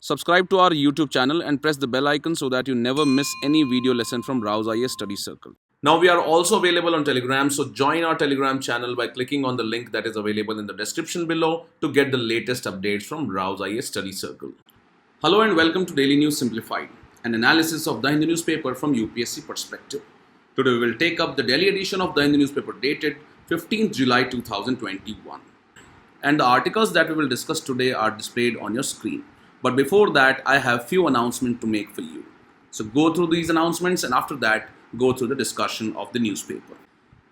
Subscribe to our YouTube channel and press the bell icon so that you never miss any video lesson from Rouse IAS Study Circle. Now we are also available on Telegram, so join our Telegram channel by clicking on the link that is available in the description below to get the latest updates from Rouse IAS Study Circle. Hello and welcome to Daily News Simplified, an analysis of the Hindu newspaper from UPSC perspective. Today we will take up the daily edition of the Hindu newspaper dated 15th July 2021. And the articles that we will discuss today are displayed on your screen. But before that, I have few announcements to make for you. So go through these announcements and after that, go through the discussion of the newspaper.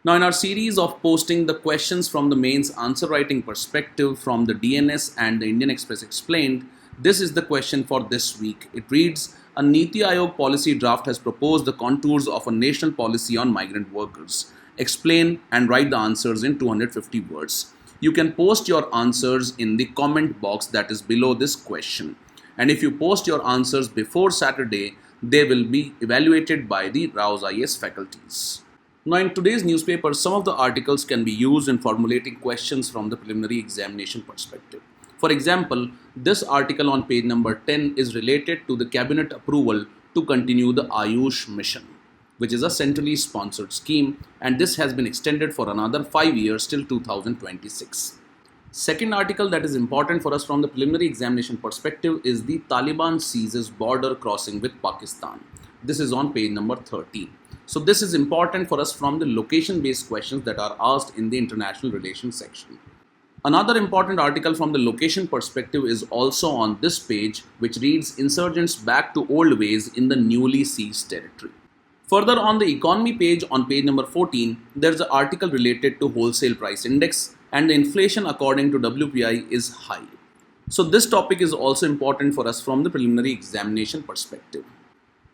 Now in our series of posting the questions from the mains answer writing perspective from the DNS and the Indian Express Explained, this is the question for this week. It reads, a Niti Aayog policy draft has proposed the contours of a national policy on migrant workers. Explain and write the answers in 250 words. You can post your answers in the comment box that is below this question. And if you post your answers before Saturday, they will be evaluated by the Rouse IAS faculties. Now in today's newspaper, some of the articles can be used in formulating questions from the preliminary examination perspective. For example, this article on page number 10 is related to the cabinet approval to continue the Ayush mission, which is a centrally sponsored scheme, and this has been extended for another 5 years till 2026. Second article that is important for us from the preliminary examination perspective is the Taliban seizes border crossing with Pakistan. This is on page number 13. So this is important for us from the location-based questions that are asked in the international relations section. Another important article from the location perspective is also on this page, which reads insurgents back to old ways in the newly seized territory. Further on the economy page on page number 14, there is an article related to wholesale price index and the inflation according to WPI is high. So this topic is also important for us from the preliminary examination perspective.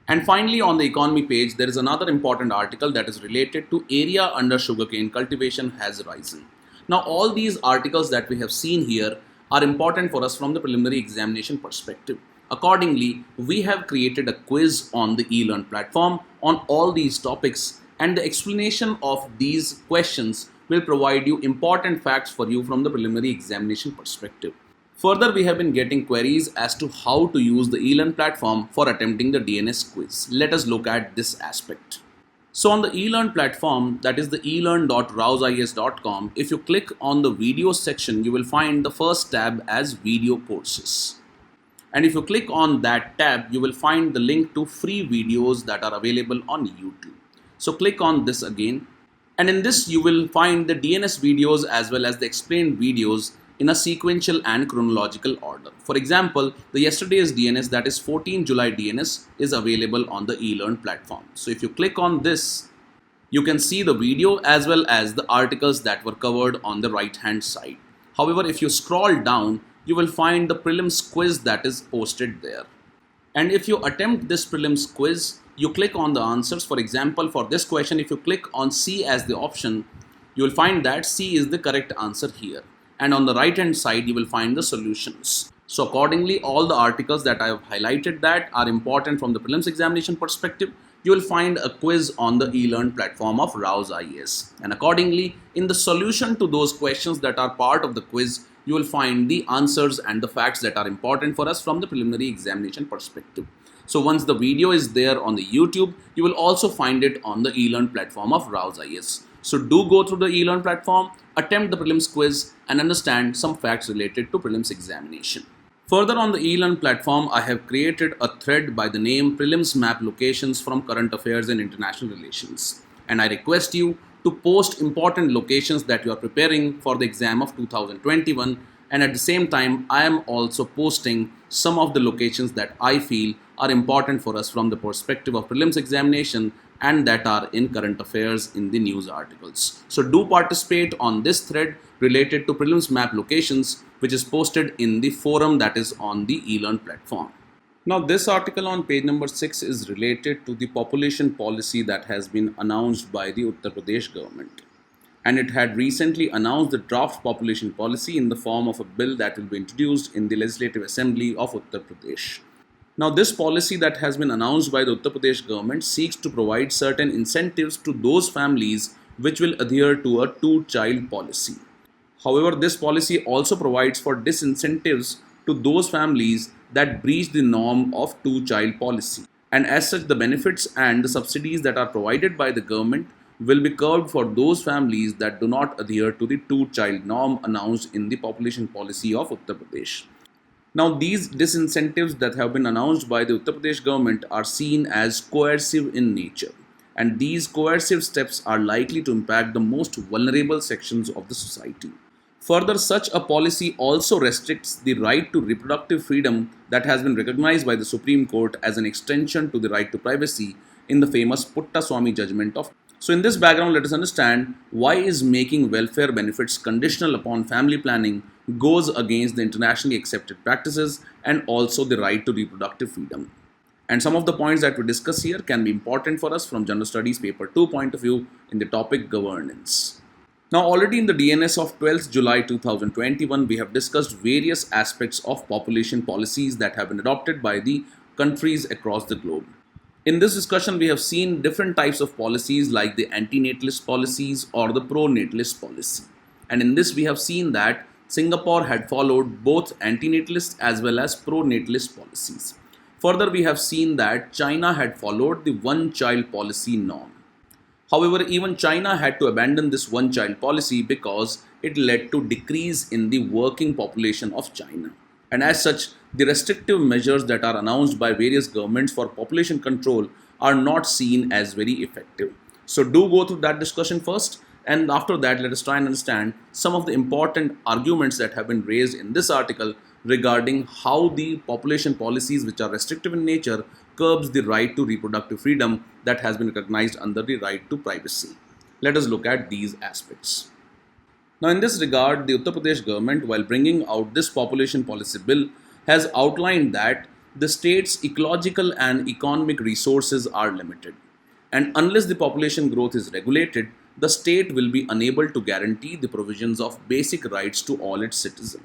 And finally on the economy page, there is another important article that is related to area under sugarcane cultivation has risen. Now all these articles that we have seen here are important for us from the preliminary examination perspective. Accordingly, we have created a quiz on the eLearn platform on all these topics, and the explanation of these questions will provide you important facts for you from the preliminary examination perspective. Further, we have been getting queries as to how to use the eLearn platform for attempting the DNS quiz. Let us look at this aspect. So on the eLearn platform, that is the elearn.rouseias.com, if you click on the video section, you will find the first tab as video courses. And if you click on that tab, you will find the link to free videos that are available on YouTube. So click on this again. And in this, you will find the DNS videos as well as the explained videos in a sequential and chronological order. For example, the yesterday's DNS, that is 14 July DNS, is available on the eLearn platform. So if you click on this, you can see the video as well as the articles that were covered on the right hand side. However, if you scroll down, you will find the prelims quiz that is posted there. And if you attempt this prelims quiz, you click on the answers. For example, for this question, if you click on C as the option, you will find that C is the correct answer here. And on the right hand side, you will find the solutions. So accordingly, all the articles that I have highlighted that are important from the prelims examination perspective, you will find a quiz on the eLearn platform of Rouse IAS. And accordingly, in the solution to those questions that are part of the quiz, you will find the answers and the facts that are important for us from the preliminary examination perspective. So once the video is there on the YouTube, you will also find it on the eLearn platform of Rouse IAS. So do go through the eLearn platform, attempt the prelims quiz and understand some facts related to prelims examination. Further on the eLearn platform, I have created a thread by the name Prelims Map Locations from Current Affairs and International Relations. And I request you to post important locations that you are preparing for the exam of 2021, and at the same time I am also posting some of the locations that I feel are important for us from the perspective of prelims examination and that are in current affairs in the news articles. So do participate on this thread related to prelims map locations, which is posted in the forum that is on the eLearn platform. Now this article on page number 6 is related to the population policy that has been announced by the Uttar Pradesh government. And it had recently announced the draft population policy in the form of a bill that will be introduced in the Legislative Assembly of Uttar Pradesh. Now this policy that has been announced by the Uttar Pradesh government seeks to provide certain incentives to those families which will adhere to a two-child policy. However, this policy also provides for disincentives to those families that breach the norm of two-child policy. And as such, the benefits and the subsidies that are provided by the government will be curbed for those families that do not adhere to the two-child norm announced in the population policy of Uttar Pradesh. Now, these disincentives that have been announced by the Uttar Pradesh government are seen as coercive in nature, and these coercive steps are likely to impact the most vulnerable sections of the society. Further, such a policy also restricts the right to reproductive freedom that has been recognized by the Supreme Court as an extension to the right to privacy in the famous Puttaswamy judgment of. So, in this background, let us understand why is making welfare benefits conditional upon family planning goes against the internationally accepted practices and also the right to reproductive freedom. And some of the points that we discuss here can be important for us from General Studies Paper 2 point of view in the topic governance. Now, already in the DNS of 12th July 2021, we have discussed various aspects of population policies that have been adopted by the countries across the globe. In this discussion, we have seen different types of policies like the anti-natalist policies or the pro-natalist policy. And in this, we have seen that Singapore had followed both anti-natalist as well as pro-natalist policies. Further, we have seen that China had followed the one-child policy norm. However, even China had to abandon this one-child policy because it led to decrease in the working population of China. And as such, the restrictive measures that are announced by various governments for population control are not seen as very effective. So do go through that discussion first, and after that let us try and understand some of the important arguments that have been raised in this article regarding how the population policies which are restrictive in nature curbs the right to reproductive freedom that has been recognized under the right to privacy. Let us look at these aspects. Now, in this regard, the Uttar Pradesh government, while bringing out this population policy bill, has outlined that the state's ecological and economic resources are limited. And unless the population growth is regulated, the state will be unable to guarantee the provisions of basic rights to all its citizens.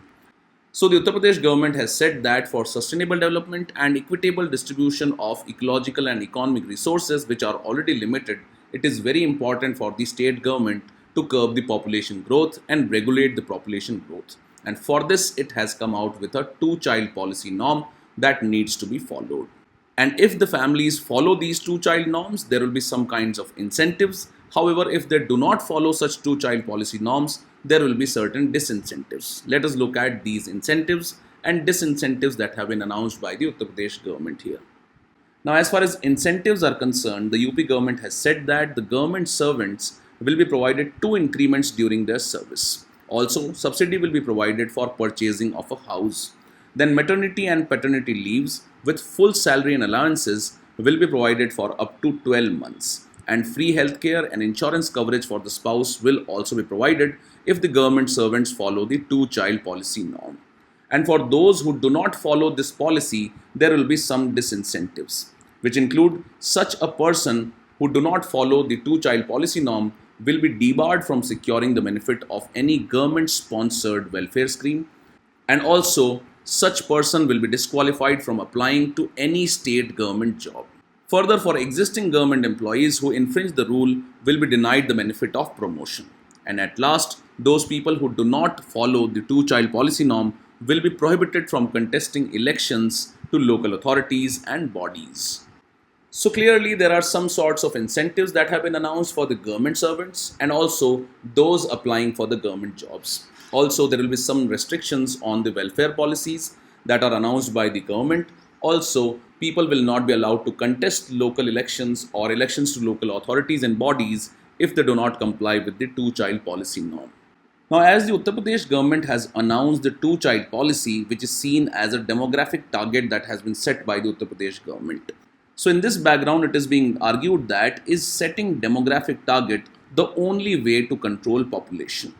So, the Uttar Pradesh government has said that for sustainable development and equitable distribution of ecological and economic resources which are already limited, it is very important for the state government to curb the population growth and regulate the population growth. And for this, it has come out with a two-child policy norm that needs to be followed. And if the families follow these two-child norms, there will be some kinds of incentives. However, if they do not follow such two-child policy norms, there will be certain disincentives. Let us look at these incentives and disincentives that have been announced by the Uttar Pradesh government here. Now, as far as incentives are concerned, the UP government has said that the government servants will be provided 2 increments during their service. Also, subsidy will be provided for purchasing of a house. Then maternity and paternity leaves with full salary and allowances will be provided for up to 12 months. And free healthcare and insurance coverage for the spouse will also be provided if the government servants follow the two-child policy norm. And for those who do not follow this policy, there will be some disincentives, which include such a person who do not follow the two-child policy norm will be debarred from securing the benefit of any government-sponsored welfare scheme, and also such person will be disqualified from applying to any state government job. Further, for existing government employees who infringe the rule will be denied the benefit of promotion. And at last, those people who do not follow the two-child policy norm will be prohibited from contesting elections to local authorities and bodies. So clearly, there are some sorts of incentives that have been announced for the government servants and also those applying for the government jobs. Also, there will be some restrictions on the welfare policies that are announced by the government. Also, people will not be allowed to contest local elections or elections to local authorities and bodies if they do not comply with the two-child policy norm. Now, as the Uttar Pradesh government has announced the two-child policy, which is seen as a demographic target that has been set by the Uttar Pradesh government. So in this background, it is being argued that is setting demographic target the only way to control population.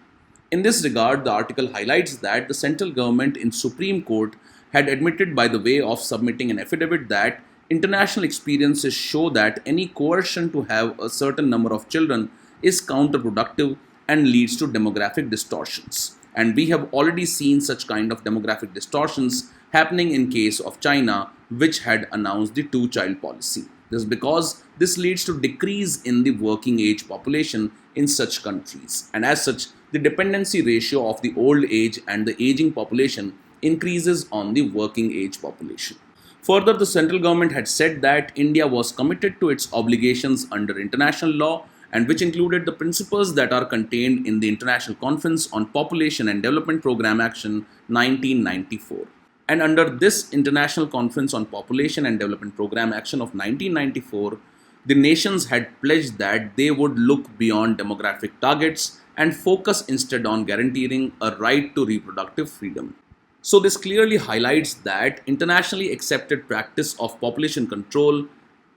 In this regard, the article highlights that the central government in Supreme Court had admitted by the way of submitting an affidavit that international experiences show that any coercion to have a certain number of children is counterproductive and leads to demographic distortions. And we have already seen such kind of demographic distortions happening in case of China, which had announced the two-child policy. This is because this leads to decrease in the working age population in such countries. And as such, the dependency ratio of the old age and the aging population increases on the working age population. Further, the central government had said that India was committed to its obligations under international law, and which included the principles that are contained in the International Conference on Population and Development Programme Action 1994. And under this International Conference on Population and Development Programme Action of 1994, the nations had pledged that they would look beyond demographic targets and focus instead on guaranteeing a right to reproductive freedom. So, this clearly highlights that internationally accepted practice of population control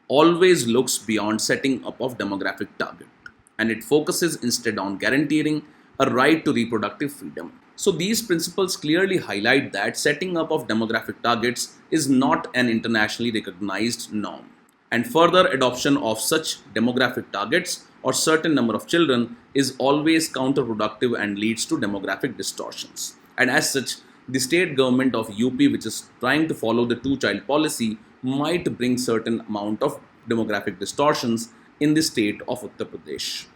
always looks beyond setting up of demographic target, and it focuses instead on guaranteeing a right to reproductive freedom. So, these principles clearly highlight that setting up of demographic targets is not an internationally recognized norm, and further adoption of such demographic targets or certain number of children is always counterproductive and leads to demographic distortions. And as such, the state government of UP, which is trying to follow the two-child policy, might bring certain amount of demographic distortions in the state of Uttar Pradesh.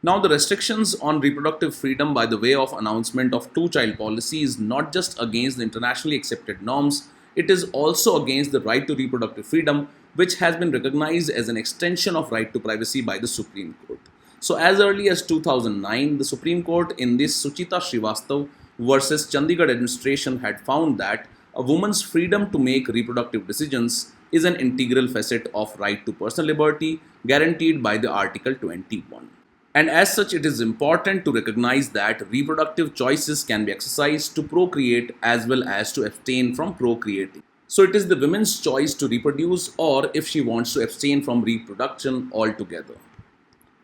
Now, the restrictions on reproductive freedom by the way of announcement of two-child policy is not just against the internationally accepted norms, it is also against the right to reproductive freedom, which has been recognized as an extension of right to privacy by the Supreme Court. So, as early as 2009, the Supreme Court in this Suchita Srivastav versus Chandigarh administration had found that a woman's freedom to make reproductive decisions is an integral facet of right to personal liberty guaranteed by the Article 21. And as such, it is important to recognize that reproductive choices can be exercised to procreate as well as to abstain from procreating. So it is the woman's choice to reproduce, or if she wants to abstain from reproduction altogether.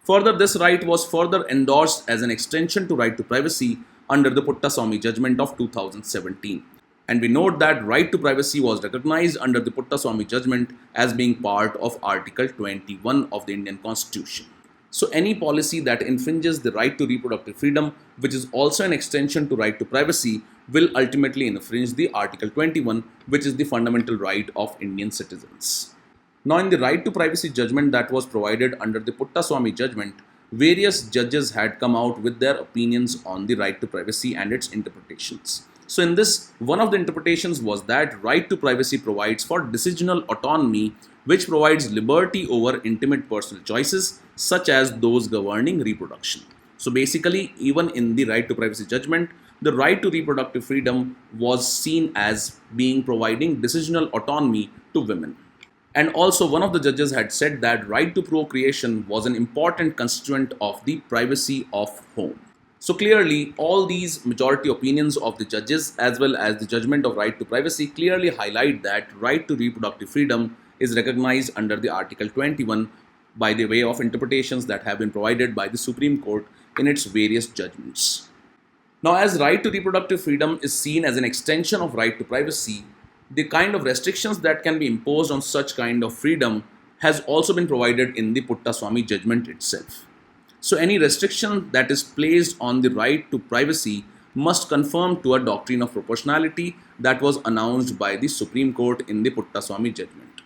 Further, this right was further endorsed as an extension to right to privacy under the Puttaswamy judgment of 2017. And we note that right to privacy was recognized under the Puttaswamy judgment as being part of Article 21 of the Indian Constitution. So any policy that infringes the right to reproductive freedom, which is also an extension to right to privacy, will ultimately infringe the Article 21, which is the fundamental right of Indian citizens. Now, in the right to privacy judgment that was provided under the Puttaswamy judgment, various judges had come out with their opinions on the right to privacy and its interpretations. So in this, one of the interpretations was that right to privacy provides for decisional autonomy, which provides liberty over intimate personal choices such as those governing reproduction. So basically, even in the right to privacy judgment, the right to reproductive freedom was seen as being providing decisional autonomy to women. And also, one of the judges had said that right to procreation was an important constituent of the privacy of home. So clearly, all these majority opinions of the judges as well as the judgment of right to privacy clearly highlight that right to reproductive freedom is recognized under the Article 21 by the way of interpretations that have been provided by the Supreme Court in its various judgments. Now, as right to reproductive freedom is seen as an extension of right to privacy, the kind of restrictions that can be imposed on such kind of freedom has also been provided in the Puttaswamy judgment itself. So any restriction that is placed on the right to privacy must conform to a doctrine of proportionality that was announced by the Supreme Court in the Puttaswamy judgment.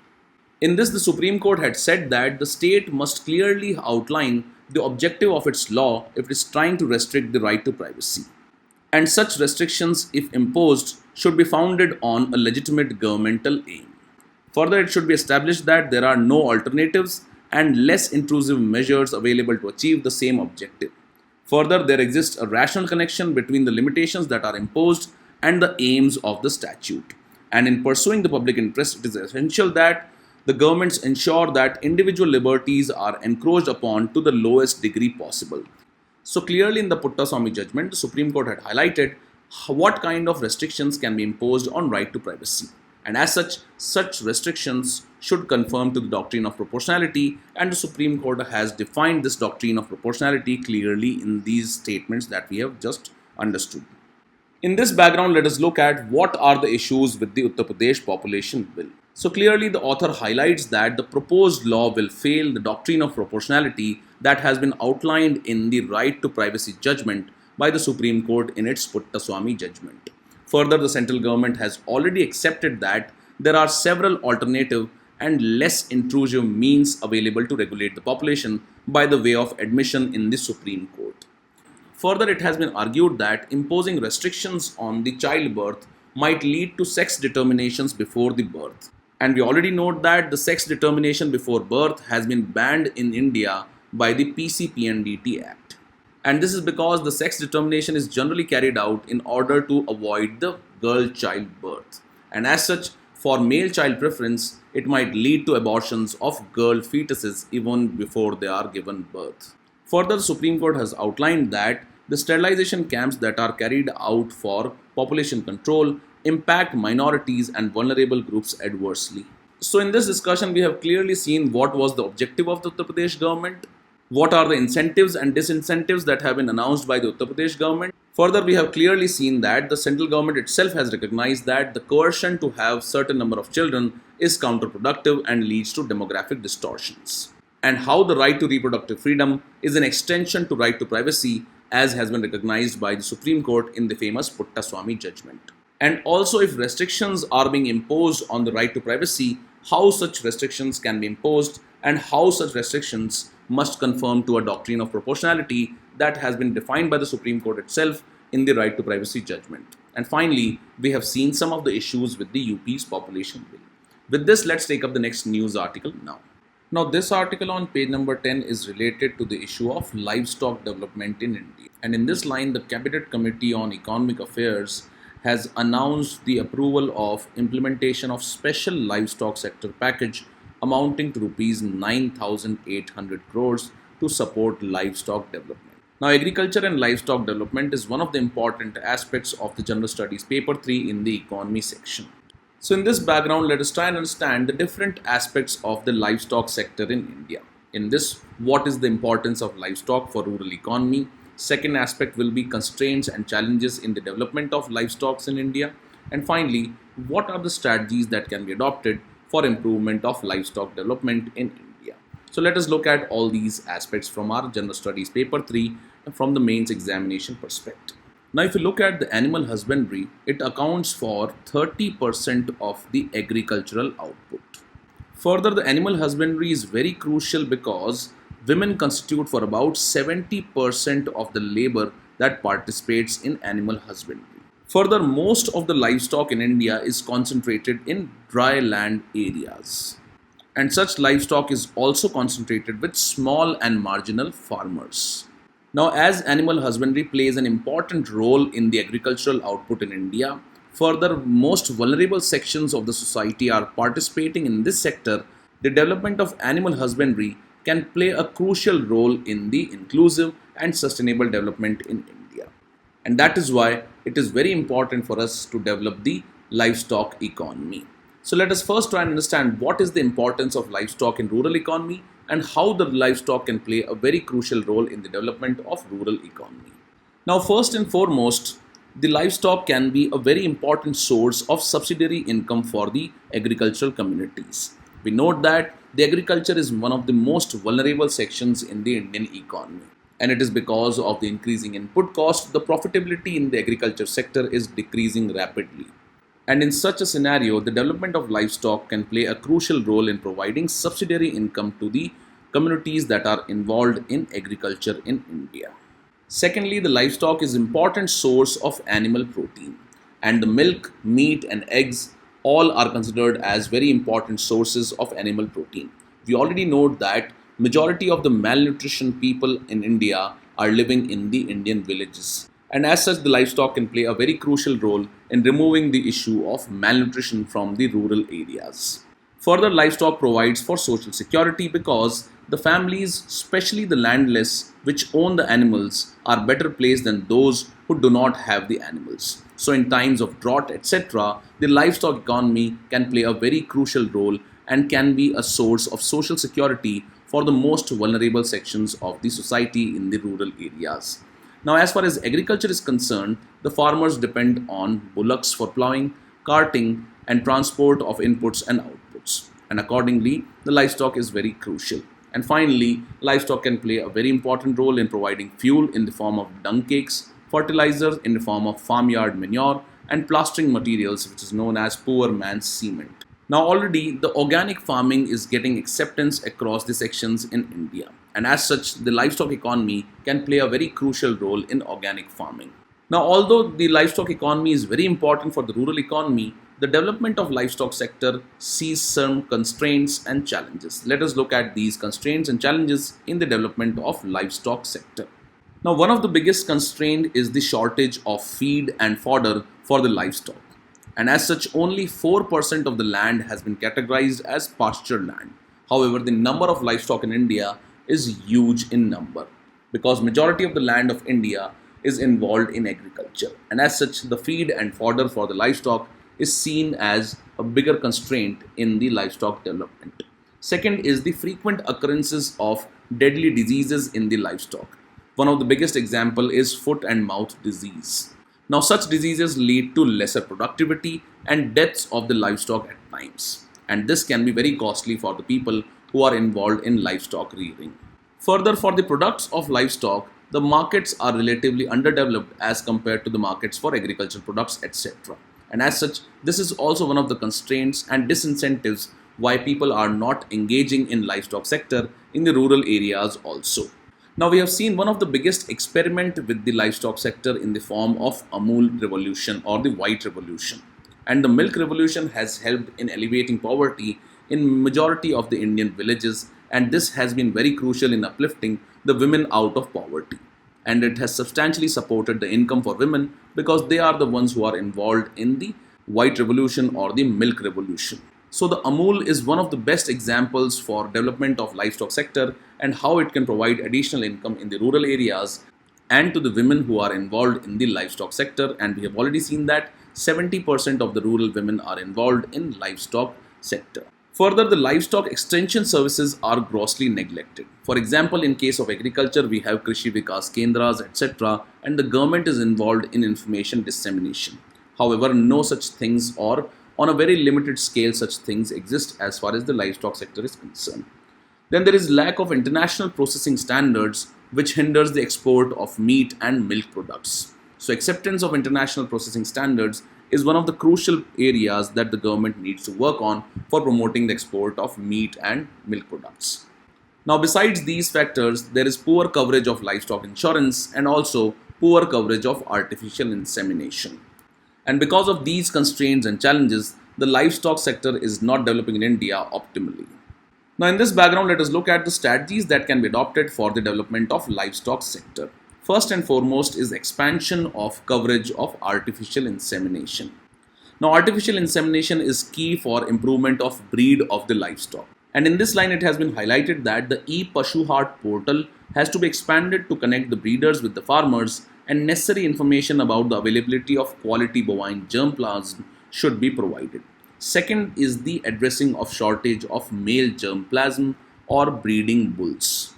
In this, the Supreme Court had said that the state must clearly outline the objective of its law if it is trying to restrict the right to privacy. And such restrictions, if imposed, should be founded on a legitimate governmental aim. Further, it should be established that there are no alternatives and less intrusive measures available to achieve the same objective. Further, there exists a rational connection between the limitations that are imposed and the aims of the statute. And in pursuing the public interest, it is essential that the governments ensure that individual liberties are encroached upon to the lowest degree possible. So clearly in the Puttaswamy judgment, the Supreme Court had highlighted what kind of restrictions can be imposed on right to privacy. And as such restrictions should conform to the doctrine of proportionality, and the Supreme Court has defined this doctrine of proportionality clearly in these statements that we have just understood. In this background, let us look at what are the issues with the Uttar Pradesh population bill. So clearly the author highlights that the proposed law will fail the doctrine of proportionality that has been outlined in the right to privacy judgment by the Supreme Court in its Puttaswamy judgment. Further, the central government has already accepted that there are several alternative and less intrusive means available to regulate the population by the way of admission in the Supreme Court. Further, it has been argued that imposing restrictions on the childbirth might lead to sex determinations before the birth. And we already note that the sex determination before birth has been banned in India by the PCPNDT Act. And this is because the sex determination is generally carried out in order to avoid the girl child birth. And as such, for male child preference, it might lead to abortions of girl fetuses even before they are given birth. Further, the Supreme Court has outlined that the sterilization camps that are carried out for population control impact minorities and vulnerable groups adversely. So, in this discussion, we have clearly seen what was the objective of the Uttar Pradesh government, what are the incentives and disincentives that have been announced by the Uttar Pradesh government. Further, we have clearly seen that the central government itself has recognized that the coercion to have certain number of children is counterproductive and leads to demographic distortions. And how the right to reproductive freedom is an extension to right to privacy, as has been recognized by the Supreme Court in the famous Puttaswamy judgment. And also, if restrictions are being imposed on the right to privacy, how such restrictions can be imposed and how such restrictions must conform to a doctrine of proportionality that has been defined by the Supreme Court itself in the right to privacy judgment. And finally, we have seen some of the issues with the UP's population bill. With this, let's take up the next news article now. Now, this article on page number 10 is related to the issue of livestock development in India. And in this line, the Cabinet Committee on Economic Affairs has announced the approval of implementation of special livestock sector package amounting to rupees 9,800 crores to support livestock development. Now, agriculture and livestock development is one of the important aspects of the General Studies Paper 3 in the economy section. So, in this background, let us try and understand the different aspects of the livestock sector in India. In this, what is the importance of livestock for rural economy? Second aspect will be constraints and challenges in the development of livestock in India. And finally, what are the strategies that can be adopted for improvement of livestock development in India? So let us look at all these aspects from our General Studies Paper 3 and from the mains examination perspective. Now, if you look at the animal husbandry, it accounts for 30% of the agricultural output. Further, the animal husbandry is very crucial because women constitute for about 70% of the labor that participates in animal husbandry. Further, most of the livestock in India is concentrated in dry land areas. And such livestock is also concentrated with small and marginal farmers. Now, as animal husbandry plays an important role in the agricultural output in India, further, most vulnerable sections of the society are participating in this sector. The development of animal husbandry can play a crucial role in the inclusive and sustainable development in India. And that is why it is very important for us to develop the livestock economy. So let us first try and understand what is the importance of livestock in rural economy and how the livestock can play a very crucial role in the development of rural economy. Now, first and foremost, the livestock can be a very important source of subsidiary income for the agricultural communities. We note that the agriculture is one of the most vulnerable sections in the Indian economy. And it is because of the increasing input cost, the profitability in the agriculture sector is decreasing rapidly. And in such a scenario, the development of livestock can play a crucial role in providing subsidiary income to the communities that are involved in agriculture in India. Secondly, the livestock is an important source of animal protein, and the milk, meat, and eggs all are considered as very important sources of animal protein. We already note that majority of the malnutrition people in India are living in the Indian villages. And as such, the livestock can play a very crucial role in removing the issue of malnutrition from the rural areas. Further, livestock provides for social security because the families, especially the landless, which own the animals, are better placed than those who do not have the animals. So, in times of drought, etc., the livestock economy can play a very crucial role and can be a source of social security for the most vulnerable sections of the society in the rural areas. Now, as far as agriculture is concerned, the farmers depend on bullocks for plowing, carting, and transport of inputs and outputs. And accordingly, the livestock is very crucial. And finally, livestock can play a very important role in providing fuel in the form of dung cakes, fertilizers in the form of farmyard manure, and plastering materials, which is known as poor man's cement. Now, already the organic farming is getting acceptance across the sections in India. And as such, the livestock economy can play a very crucial role in organic farming. Now, although the livestock economy is very important for the rural economy, the development of livestock sector sees some constraints and challenges. Let us look at these constraints and challenges in the development of livestock sector. Now, one of the biggest constraint is the shortage of feed and fodder for the livestock. And as such, only 4% of the land has been categorized as pasture land. However, the number of livestock in India is huge in number because majority of the land of India is involved in agriculture. And as such, the feed and fodder for the livestock is seen as a bigger constraint in the livestock development. Second is the frequent occurrences of deadly diseases in the livestock. One of the biggest example is foot and mouth disease. Now, such diseases lead to lesser productivity and deaths of the livestock at times. And this can be very costly for the people who are involved in livestock rearing. Further, for the products of livestock, the markets are relatively underdeveloped as compared to the markets for agricultural products, etc. And as such, this is also one of the constraints and disincentives why people are not engaging in livestock sector in the rural areas also. Now, we have seen one of the biggest experiment with the livestock sector in the form of Amul revolution or the white revolution. And the milk revolution has helped in alleviating poverty in majority of the Indian villages, and this has been very crucial in uplifting the women out of poverty. And it has substantially supported the income for women because they are the ones who are involved in the white revolution or the milk revolution. So the Amul is one of the best examples for development of livestock sector and how it can provide additional income in the rural areas and to the women who are involved in the livestock sector. And we have already seen that 70% of the rural women are involved in livestock sector. Further, the livestock extension services are grossly neglected. For example, in case of agriculture, we have Krishi Vikas Kendras, etc. and the government is involved in information dissemination. However, no such things or on a very limited scale such things exist as far as the livestock sector is concerned. Then there is lack of international processing standards which hinders the export of meat and milk products. So acceptance of international processing standards is one of the crucial areas that the government needs to work on for promoting the export of meat and milk products. Now, besides these factors, there is poor coverage of livestock insurance and also poor coverage of artificial insemination. And because of these constraints and challenges, the livestock sector is not developing in India optimally. Now, in this background, let us look at the strategies that can be adopted for the development of livestock sector. First and foremost is expansion of coverage of artificial insemination. Now, artificial insemination is key for improvement of breed of the livestock. And in this line, it has been highlighted that the ePashuHart portal has to be expanded to connect the breeders with the farmers, and necessary information about the availability of quality bovine germplasm should be provided. Second is the addressing of shortage of male germplasm or breeding bulls.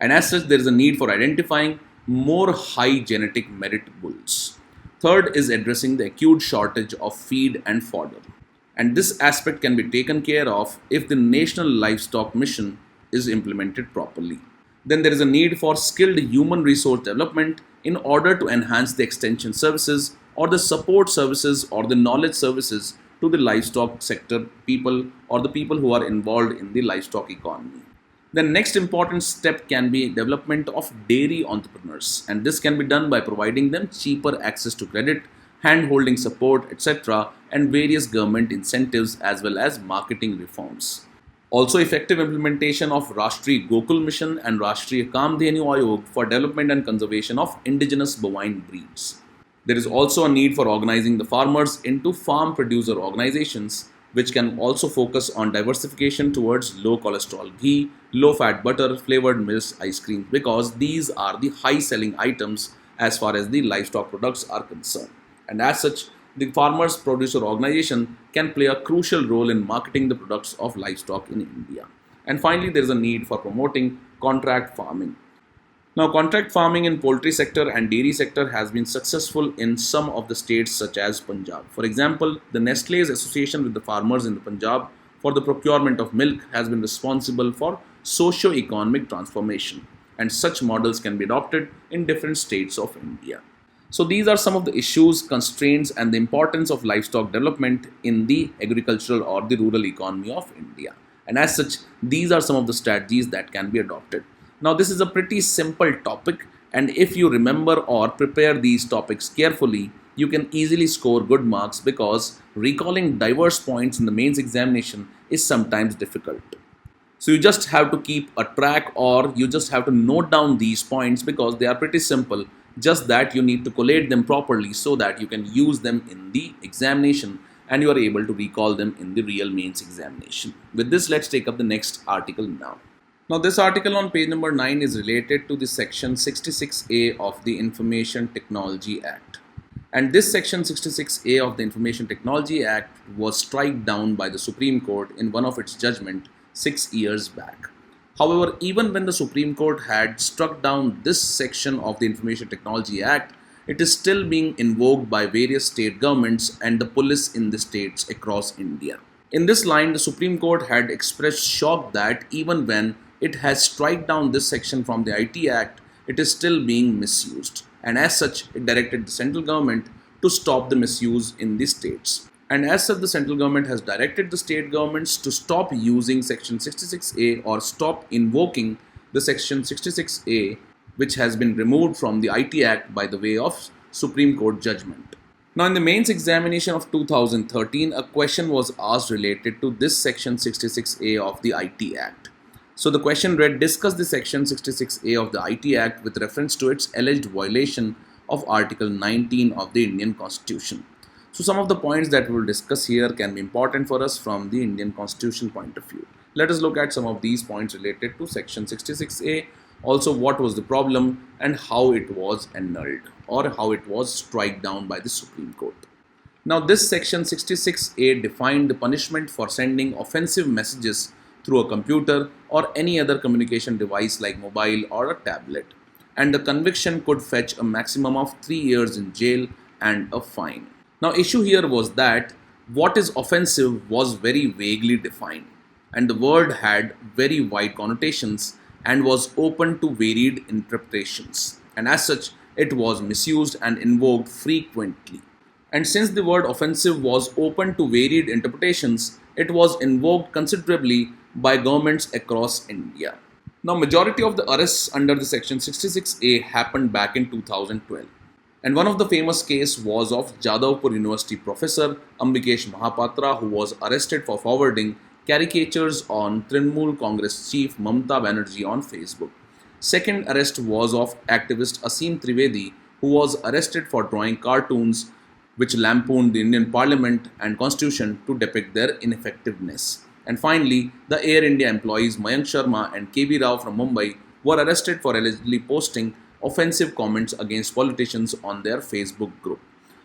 And as such, there is a need for identifying more high genetic merit bulls. Third is addressing the acute shortage of feed and fodder. And this aspect can be taken care of if the National Livestock Mission is implemented properly. Then there is a need for skilled human resource development in order to enhance the extension services or the support services or the knowledge services to the livestock sector people or the people who are involved in the livestock economy. The next important step can be development of dairy entrepreneurs, and this can be done by providing them cheaper access to credit, hand-holding support, etc., and various government incentives as well as marketing reforms. Also, effective implementation of Rashtriya Gokul Mission and Rashtriya Kamdhenu Ayog for development and conservation of indigenous bovine breeds. There is also a need for organizing the farmers into farm producer organizations, which can also focus on diversification towards low cholesterol ghee, low fat butter, flavored milks, ice cream, because these are the high selling items as far as the livestock products are concerned. And as such, the farmers producer organization can play a crucial role in marketing the products of livestock in India. And finally, there is a need for promoting contract farming. Now, contract farming in poultry sector and dairy sector has been successful in some of the states such as Punjab. For example, the Nestle's association with the farmers in the Punjab for the procurement of milk has been responsible for socio-economic transformation, and such models can be adopted in different states of India. So these are some of the issues, constraints, and the importance of livestock development in the agricultural or the rural economy of India. And as such, these are some of the strategies that can be adopted. Now, this is a pretty simple topic, And if you remember or prepare these topics carefully, you can easily score good marks because recalling diverse points in the mains examination is sometimes difficult. So you just have to keep a track or you just have to note down these points because they are pretty simple. Just that you need to collate them properly so that you can use them in the examination and you are able to recall them in the real mains examination. With this, let's take up the next article now. Now, this article on page number 9 is related to the section 66A of the Information Technology Act. And this section 66A of the Information Technology Act was struck down by the Supreme Court in one of its judgment 6 years back. However, even when the Supreme Court had struck down this section of the Information Technology Act, it is still being invoked by various state governments and the police in the states across India. In this line, the Supreme Court had expressed shock that even when it has struck down this section from the IT Act, it is still being misused. And as such, it directed the central government to stop the misuse in the states. And as such, the central government has directed the state governments to stop using section 66A or stop invoking the section 66A, which has been removed from the IT Act by the way of Supreme Court judgment. Now, in the mains examination of 2013, a question was asked related to this section 66A of the IT Act. So the question read, discuss the section 66A of the IT Act with reference to its alleged violation of Article 19 of the Indian Constitution. So some of the points that we will discuss here can be important for us from the Indian Constitution point of view. Let us look at some of these points related to section 66A, also what was the problem and how it was annulled or how it was struck down by the Supreme Court. Now, this section 66A defined the punishment for sending offensive messages through a computer or any other communication device like mobile or a tablet, and the conviction could fetch a maximum of 3 years in jail and a fine. Now, issue here was that what is offensive was very vaguely defined, and the word had very wide connotations and was open to varied interpretations, and as such it was misused and invoked frequently. And since the word offensive was open to varied interpretations, it was invoked considerably by governments across India. Now, majority of the arrests under the section 66A happened back in 2012. And one of the famous case was of Jadavpur University professor Ambikesh Mahapatra, who was arrested for forwarding caricatures on Trinamool Congress chief Mamata Banerjee on Facebook. Second arrest was of activist Asim Trivedi, who was arrested for drawing cartoons which lampooned the Indian Parliament and Constitution to depict their ineffectiveness. And finally, the Air India employees Mayank Sharma and KB Rao from Mumbai were arrested for allegedly posting offensive comments against politicians on their Facebook group.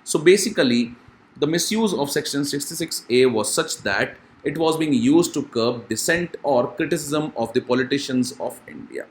So basically, the misuse of section 66A was such that it was being used to curb dissent or criticism of the politicians of India.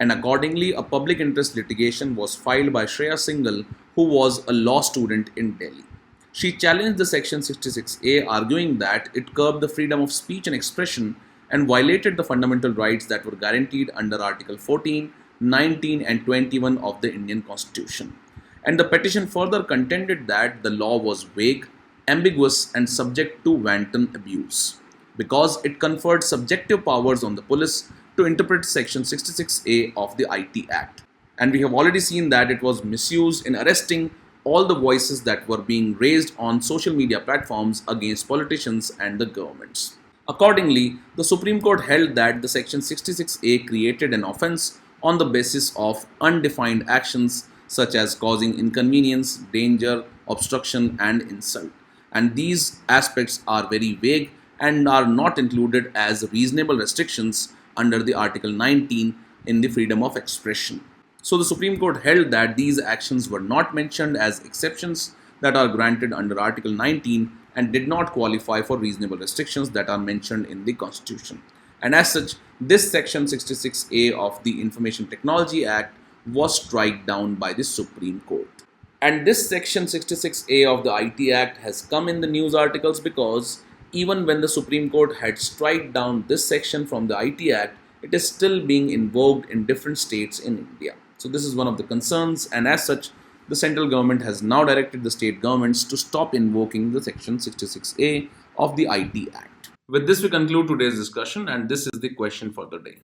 And accordingly, a public interest litigation was filed by Shreya Singhal, who was a law student in Delhi. She challenged the section 66A, arguing that it curbed the freedom of speech and expression and violated the fundamental rights that were guaranteed under Article 14, 19 and 21 of the Indian Constitution. And the petition further contended that the law was vague, ambiguous and subject to wanton abuse because it conferred subjective powers on the police to interpret section 66A of the IT Act. And we have already seen that it was misused in arresting all the voices that were being raised on social media platforms against politicians and the governments. Accordingly, the Supreme Court held that the section 66A created an offense on the basis of undefined actions such as causing inconvenience, danger, obstruction and insult. And these aspects are very vague and are not included as reasonable restrictions under the Article 19 in the freedom of expression. So the Supreme Court held that these actions were not mentioned as exceptions that are granted under Article 19 and did not qualify for reasonable restrictions that are mentioned in the Constitution. And as such, this section 66A of the Information Technology Act was struck down by the Supreme Court. And this section 66A of the IT Act has come in the news articles because even when the Supreme Court had struck down this section from the IT Act, it is still being invoked in different states in India. So this is one of the concerns, and as such, the central government has now directed the state governments to stop invoking the section 66A of the IT Act. With this, we conclude today's discussion, and this is the question for the day.